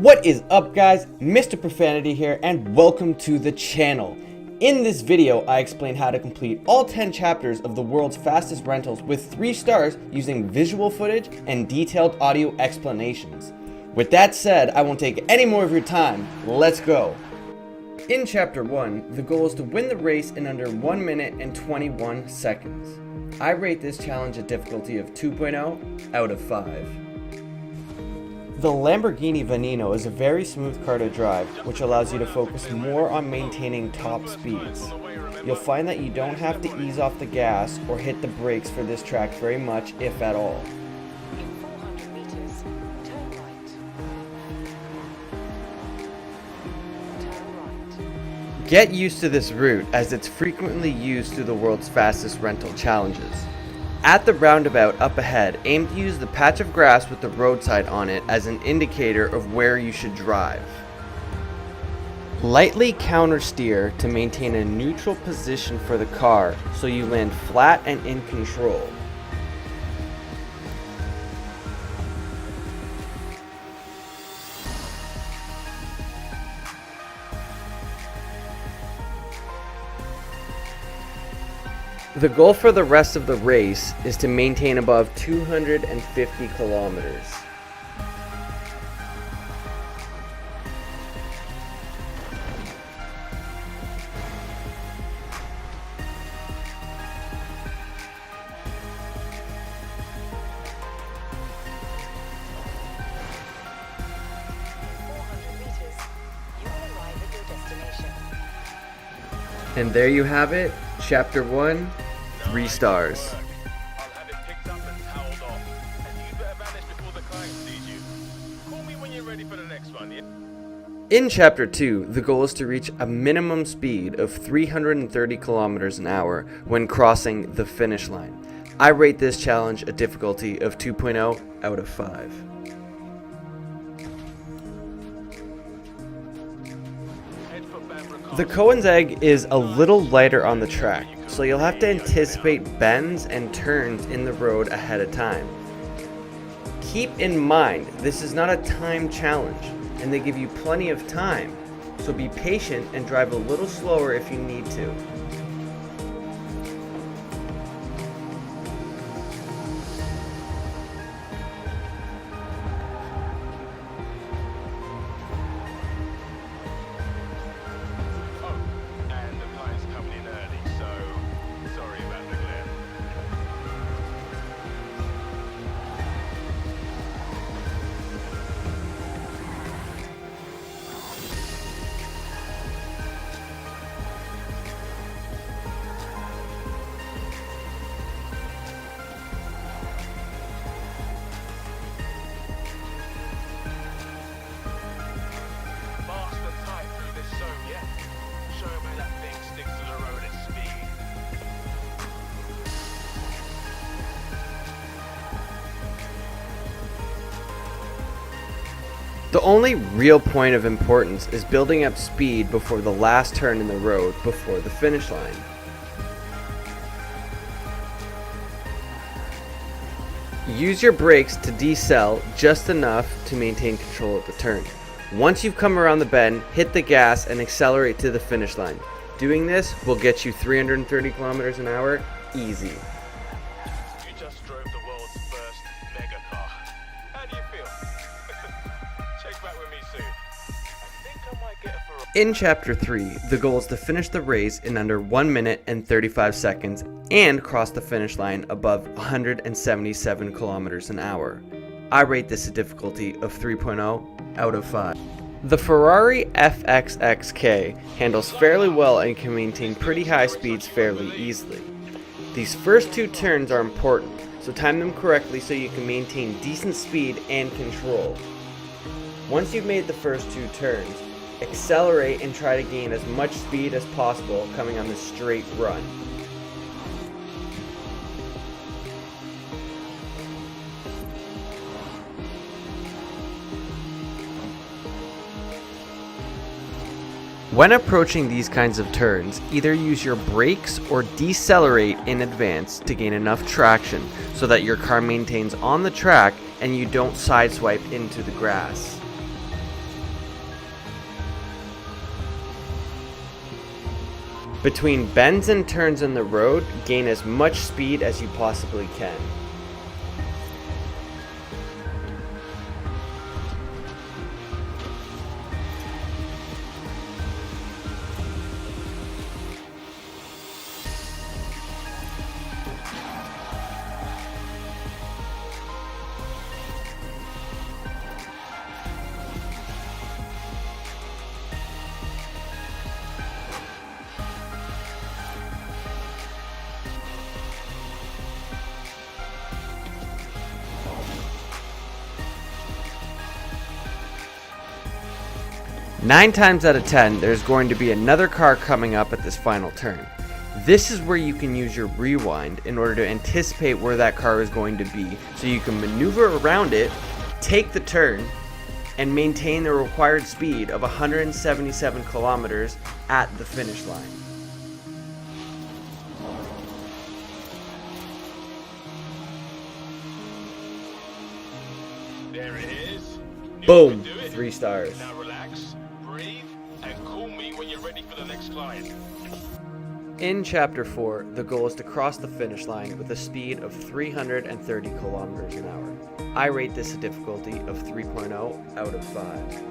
What is up, guys? Mr. Profanity here, and welcome to the channel. In this video, I explain how to complete all 10 chapters of the world's fastest rentals with 3 stars using visual footage and detailed audio explanations. With that said, I won't take any more of your time. Let's go. In chapter 1, the goal is to win the race in under 1 minute and 21 seconds. I rate this challenge a difficulty of 2.0 out of 5. The Lamborghini Veneno is a very smooth car to drive, which allows you to focus more on maintaining top speeds. You'll find that you don't have to ease off the gas or hit the brakes for this track very much, if at all. In 400 meters, turn right. Turn right. Get used to this route, as it's frequently used through the world's fastest rental challenges. At the roundabout up ahead, aim to use the patch of grass with the roadside on it as an indicator of where you should drive. Lightly countersteer to maintain a neutral position for the car so you land flat and in control. The goal for the rest of the race is to maintain above 250 kilometers. And there you have it, Chapter 1, 3 stars. I'll have it picked up and toweled off. And you better vanish before the client sees you. Call me when you're ready for the next one, yeah? In Chapter 2, the goal is to reach a minimum speed of 330 kilometers an hour when crossing the finish line. I rate this challenge a difficulty of 2.0 out of 5. The Koenigsegg is a little lighter on the track, so you'll have to anticipate bends and turns in the road ahead of time. Keep in mind, this is not a time challenge, and they give you plenty of time, so be patient and drive a little slower if you need to. The only real point of importance is building up speed before the last turn in the road before the finish line. Use your brakes to decel just enough to maintain control at the turn. Once you've come around the bend, hit the gas and accelerate to the finish line. Doing this will get you 330 kilometers an hour easy. You just drove the world's first mega car. How do you feel? Check back with me soon. I think I might get it for a... In Chapter 3, the goal is to finish the race in under 1 minute and 35 seconds and cross the finish line above 177 kilometers an hour. I rate this a difficulty of 3.0 out of 5. The Ferrari FXX-K handles fairly well and can maintain pretty high speeds fairly easily. These first 2 turns are important, so time them correctly so you can maintain decent speed and control. Once you've made the first 2 turns, accelerate and try to gain as much speed as possible coming on the straight run. When approaching these kinds of turns, either use your brakes or decelerate in advance to gain enough traction so that your car maintains on the track and you don't sideswipe into the grass. Between bends and turns in the road, gain as much speed as you possibly can. Nine times out of 10, there's going to be another car coming up at this final turn. This is where you can use your rewind in order to anticipate where that car is going to be, so you can maneuver around it, take the turn, and maintain the required speed of 177 kilometers at the finish line. There it is. Boom! 3 stars. Now relax, breathe, and call me when you're ready for the next client. In Chapter 4, the goal is to cross the finish line with a speed of 330 kilometers an hour. I rate this a difficulty of 3.0 out of 5.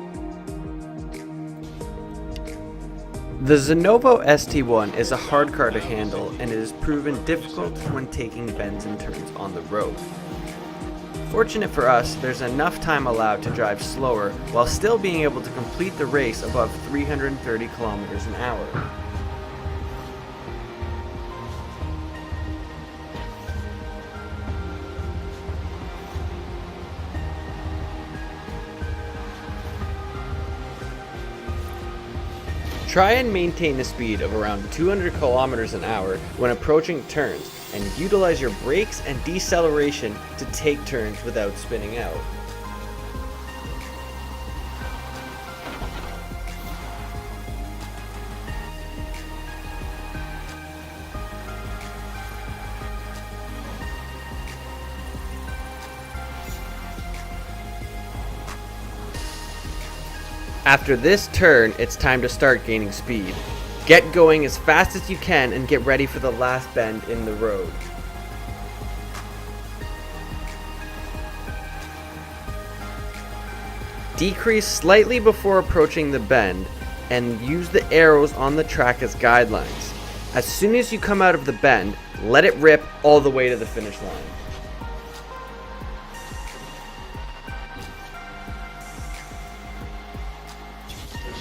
The Zenvo ST1 is a hard car to handle, and it is proven difficult when taking bends and turns on the road. Fortunate for us, there's enough time allowed to drive slower while still being able to complete the race above 330 kilometers an hour. Try and maintain a speed of around 200 kilometers an hour when approaching turns, and utilize your brakes and deceleration to take turns without spinning out. After this turn, it's time to start gaining speed. Get going as fast as you can and get ready for the last bend in the road. Decrease slightly before approaching the bend and use the arrows on the track as guidelines. As soon as you come out of the bend, let it rip all the way to the finish line.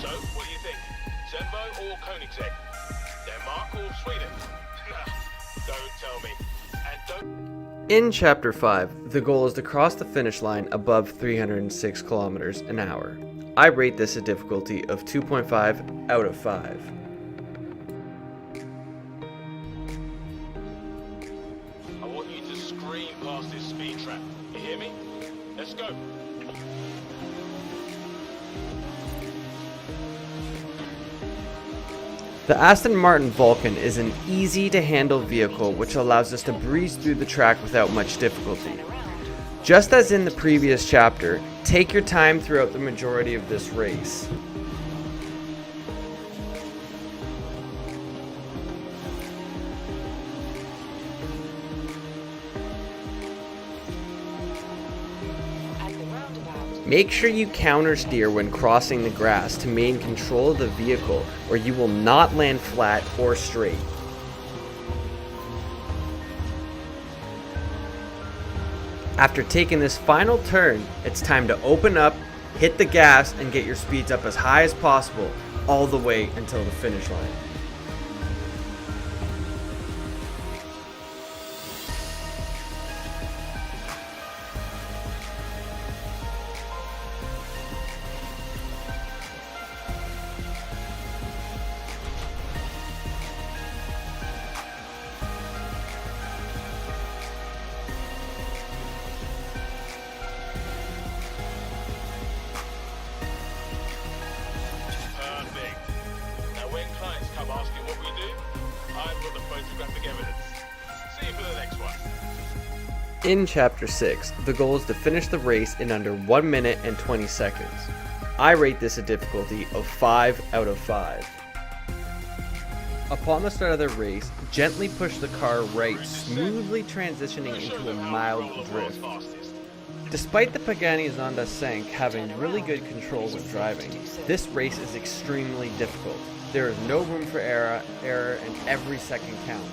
So, what do you think? Zenvo or Koenigsegg? Denmark or Sweden? Don't tell me. And don't... In Chapter 5, the goal is to cross the finish line above 306 kilometers an hour. I rate this a difficulty of 2.5 out of 5. I want you to scream past this speed trap. You hear me? Let's go. The Aston Martin Vulcan is an easy to handle vehicle which allows us to breeze through the track without much difficulty. Just as in the previous chapter, take your time throughout the majority of this race. At the roundabout, Make sure you counter steer when crossing the grass to maintain control of the vehicle, or you will not land flat or straight. After taking this final turn, it's time to open up, hit the gas, and get your speeds up as high as possible, all the way until the finish line. Perfect. Now when clients come asking what we do, I've got the photographic evidence. See you for the next one. In Chapter 6, the goal is to finish the race in under 1 minute and 20 seconds. I rate this a difficulty of 5 out of 5. Upon the start of the race, gently push the car right, smoothly transitioning into a mild drift. Despite the Pagani Zonda Cinque having really good controls of driving, this race is extremely difficult. There is no room for error and every second counts.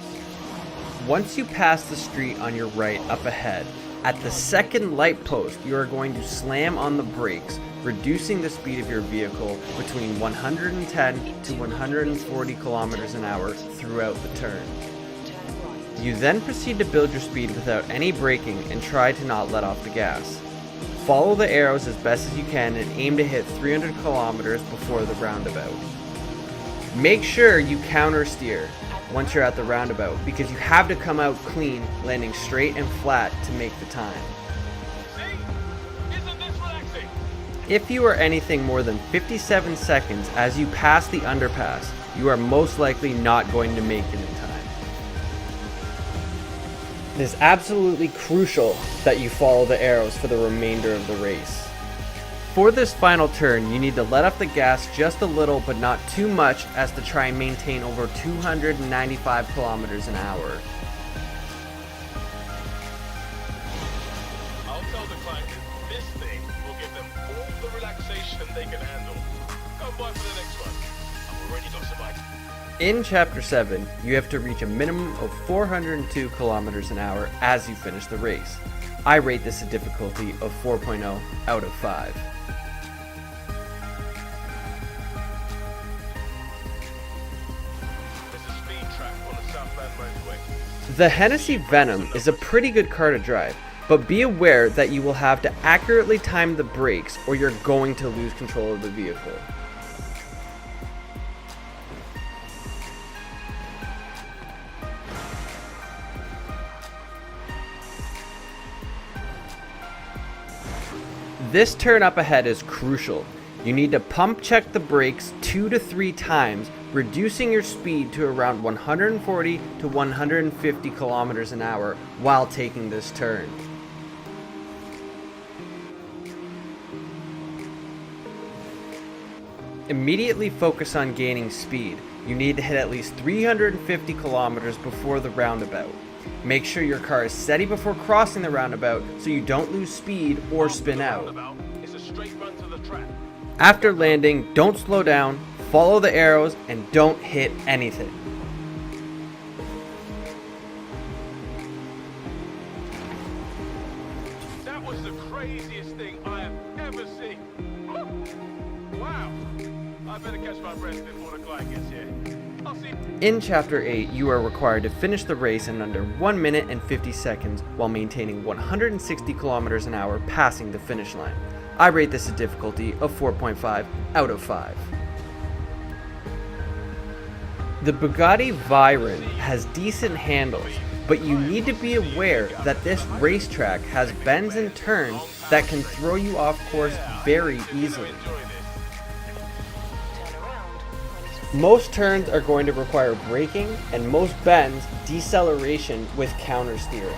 Once you pass the street on your right up ahead, at the second light post you are going to slam on the brakes, reducing the speed of your vehicle between 110 to 140 kilometers an hour throughout the turn. You then proceed to build your speed without any braking and try to not let off the gas. Follow the arrows as best as you can and aim to hit 300 kilometers before the roundabout. Make sure you counter steer once you're at the roundabout because you have to come out clean, landing straight and flat to make the time. If you are anything more than 57 seconds as you pass the underpass, you are most likely not going to make it in time. It is absolutely crucial that you follow the arrows for the remainder of the race. For this final turn, you need to let off the gas just a little but not too much as to try and maintain over 295 kilometers an hour. I'll tell the client that this thing will give them all the relaxation they can handle. Come by for the next one. I've already got some ideas. In Chapter 7, you have to reach a minimum of 402 kilometers an hour as you finish the race. I rate this a difficulty of 4.0 out of 5. There's a speed trap on the Southland Motorway. The Hennessey Venom is a pretty good car to drive, but be aware that you will have to accurately time the brakes or you're going to lose control of the vehicle. This turn up ahead is crucial. You need to pump check the brakes 2 to 3 times, reducing your speed to around 140 to 150 kilometers an hour while taking this turn. Immediately focus on gaining speed. You need to hit at least 350 kilometers before the roundabout. Make sure your car is steady before crossing the roundabout so you don't lose speed or spin out. It's a straight run to the track. After landing, don't slow down, follow the arrows, and don't hit anything. That was the craziest thing I have ever seen. Wow. I better catch my breath before the client gets here. I'll see. In Chapter 8, you are required to finish the race in under 1 minute and 50 seconds while maintaining 160 kilometers an hour passing the finish line. I rate this a difficulty of 4.5 out of 5. The Bugatti Veyron has decent handles, but you need to be aware that this racetrack has bends and turns that can throw you off course very easily. Most turns are going to require braking, and most bends deceleration with counter steering.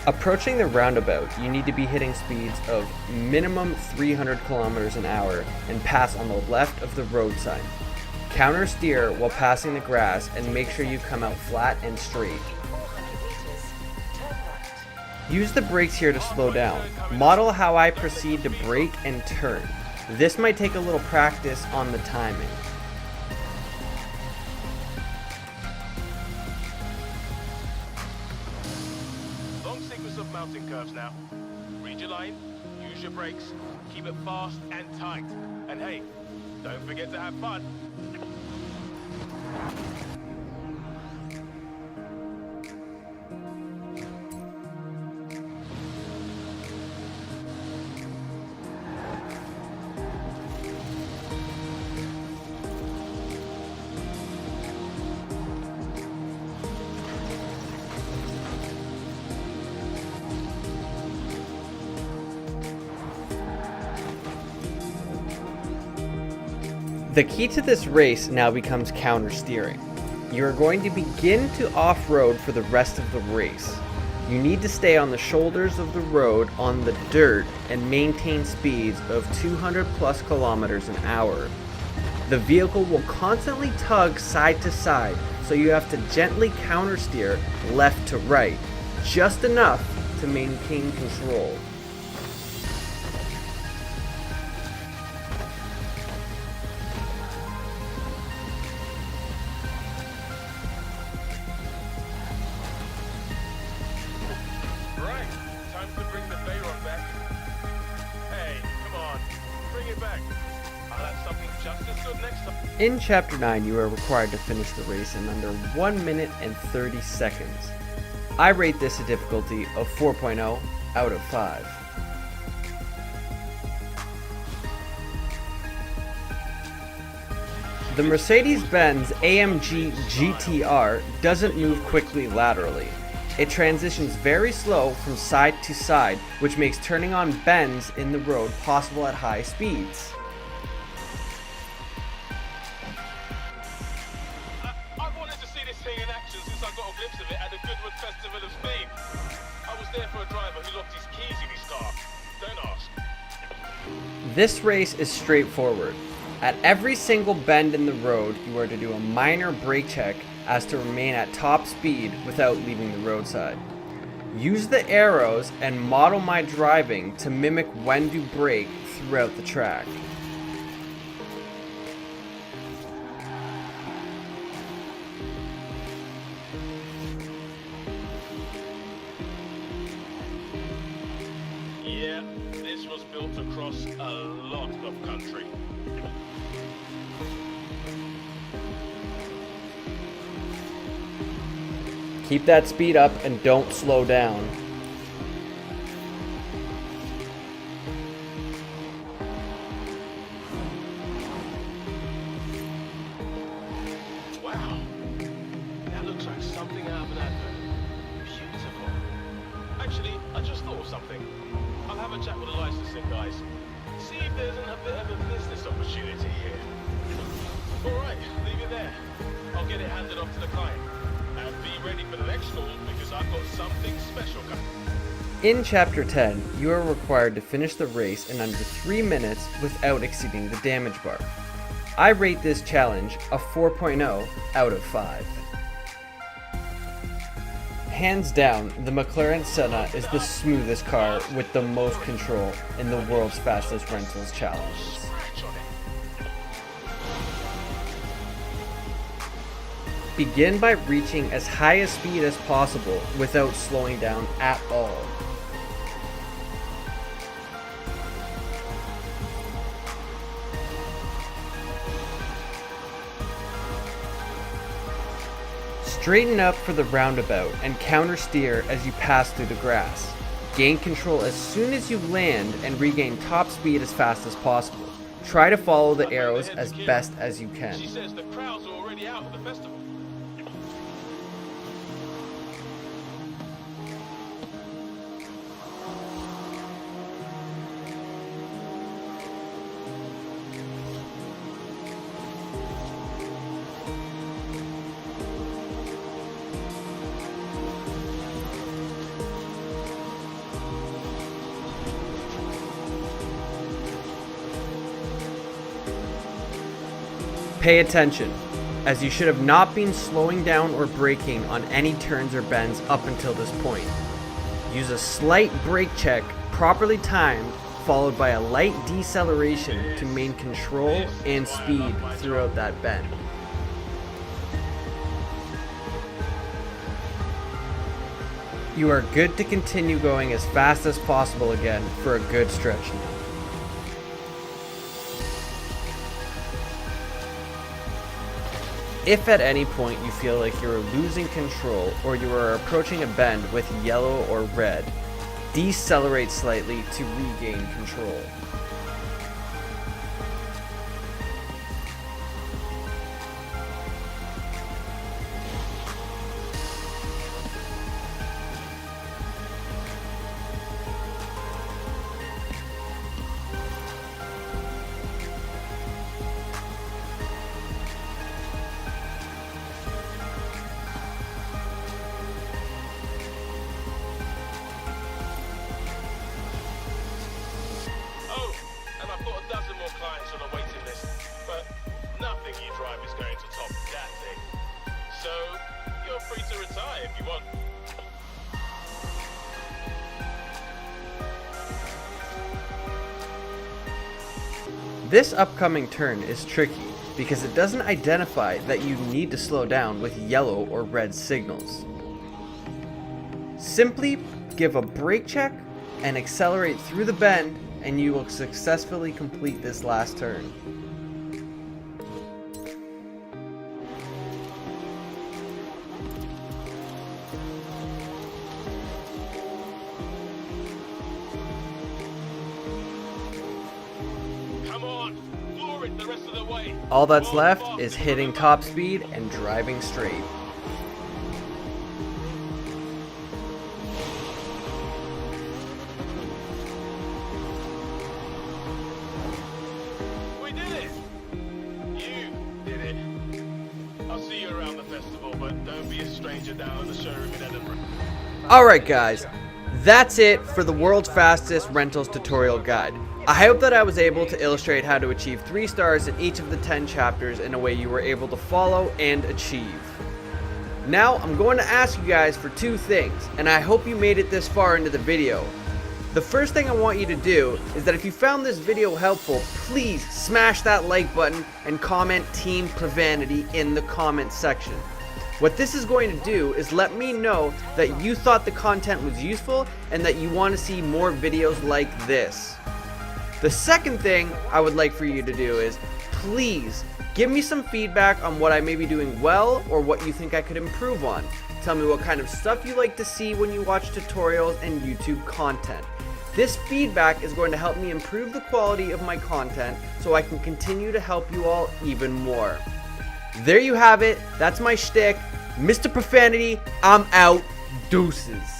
Approaching the roundabout, you need to be hitting speeds of minimum 300 kilometers an hour and pass on the left of the road sign. Counter steer while passing the grass and make sure you come out flat and straight. Use the brakes here to slow down. Model how I proceed to brake and turn. This might take a little practice on the timing. Long sequence of mountain curves now. Read your line, use your brakes, keep it fast and tight. And hey, don't forget to have fun. The key to this race now becomes counter steering. You are going to begin to off-road for the rest of the race. You need to stay on the shoulders of the road on the dirt and maintain speeds of 200 plus kilometers an hour. The vehicle will constantly tug side to side, so you have to gently countersteer left to right, just enough to maintain control. Right, time to bring the Veyron back. Hey, come on, bring it back. I'll have something just as good next time. In Chapter 9, you are required to finish the race in under 1 minute and 30 seconds. I rate this a difficulty of 4.0 out of 5. The Mercedes-Benz AMG GTR doesn't move quickly laterally. It transitions very slow from side to side, which makes turning on bends in the road possible at high speeds. I've wanted to see this thing in action since I got a glimpse of it at the Goodwood Festival of Speed. I was there for a driver who locked his keys in his car. Don't ask. This race is straightforward. At every single bend in the road, you are to do a minor brake check as to remain at top speed without leaving the roadside. Use the arrows and model my driving to mimic when to brake throughout the track. Yeah, this was built across a lot of country. Keep that speed up and don't slow down. Wow, that looks like something out of an advert. Beautiful. Actually, I just thought of something. I'll have a chat with the licensing guys. See if there isn't a bit of a business opportunity here. Alright, leave it there. I'll get it handed off to the client. And be ready for the next call because I've got something special coming. In Chapter 10, you are required to finish the race in under 3 minutes without exceeding the damage bar. I rate this challenge a 4.0 out of 5. Hands down, the McLaren Senna is the smoothest car with the most control in the world's fastest rentals challenges. Scratch on it. Begin by reaching as high a speed as possible without slowing down at all. Straighten up for the roundabout and counter steer as you pass through the grass. Gain control as soon as you land and regain top speed as fast as possible. Try to follow the arrows as best as you can. She says the crowds are already out of the festival. Pay attention, as you should have not been slowing down or braking on any turns or bends up until this point. Use a slight brake check, properly timed, followed by a light deceleration to maintain control and speed throughout that bend. You are good to continue going as fast as possible again for a good stretch now. If at any point you feel like you are losing control or you are approaching a bend with yellow or red, decelerate slightly to regain control. You're free to retire if you want. This upcoming turn is tricky because it doesn't identify that you need to slow down with yellow or red signals. Simply give a brake check and accelerate through the bend and you will successfully complete this last turn. Come on, floor it the rest of the way. All that's Come on, left boss. is hitting top speed and driving straight. We did it! You did it. I'll see you around the festival, but don't be a stranger down at the showroom in Edinburgh. Alright guys, that's it for the world's fastest rentals tutorial guide. I hope that I was able to illustrate how to achieve 3 stars in each of the 10 chapters in a way you were able to follow and achieve. Now I'm going to ask you guys for 2 things, and I hope you made it this far into the video. The first thing I want you to do is that if you found this video helpful, please smash that like button and comment Team Profanity in the comment section. What this is going to do is let me know that you thought the content was useful and that you want to see more videos like this. The second thing I would like for you to do is please give me some feedback on what I may be doing well or what you think I could improve on. Tell me what kind of stuff you like to see when you watch tutorials and YouTube content. This feedback is going to help me improve the quality of my content so I can continue to help you all even more. There you have it. That's my shtick. Mr. Profanity, I'm out. Deuces.